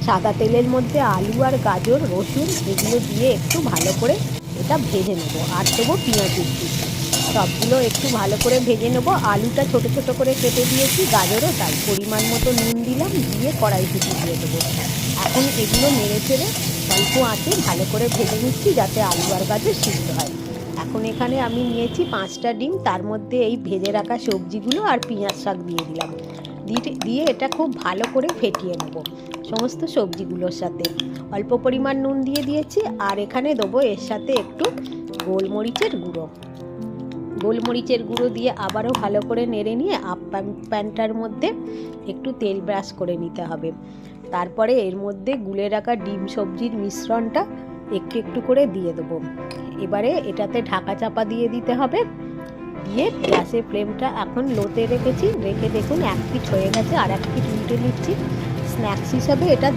সাদা তেলের মধ্যে আলু আর গাজর, রসুন এগুলো দিয়ে একটু ভালো করে এটা ভেজে নেবো। আর দেবো পেঁয়াজ কুচি, সবগুলো একটু ভালো করে ভেজে নেবো। আলুটা ছোট ছোট করে কেটে দিয়েছি, গাজরও তাই। পরিমাণ মতো নুন দিলাম, দিয়ে কড়াইশুঁটি দিয়ে দেবো। এখন এগুলো নেড়ে চেড়ে অল্প আঁচে ভালো করে ভেজে নিচ্ছি, যাতে আলু আর গাজর সিদ্ধ হয়। এখন এখানে আমি নিয়েছি 5টা ডিম, তার মধ্যে এই ভেজে রাখা সবজিগুলো আর পেঁয়াজ শাক দিয়ে দিলাম। দিয়ে এটা খুব ভালো করে ফেটিয়ে নেব সমস্ত সবজিগুলোর সাথে। অল্প পরিমাণ নুন দিয়ে দিয়েছি, আর এখানে দেবো এর সাথে একটু গোলমরিচের গুঁড়ো দিয়ে আবারও ভালো করে নেড়ে নিয়ে প্যানটার মধ্যে একটু তেল ব্রাশ করে নিতে হবে। তারপরে এর মধ্যে গুলে রাখা ডিম সবজির মিশ্রণটা একটু একটু করে দিয়ে দেবো। এবারে এটাতে ঢাকা চাপা দিয়ে দিতে হবে। দিয়ে গ্যাসের ফ্লেমটা এখন লোতে রেখে দেখুন 1 পিঠ হয়ে গেছে, আর 1 পিঠ উল্টে নিচ্ছি। স্ন্যাক্স হিসাবে এটা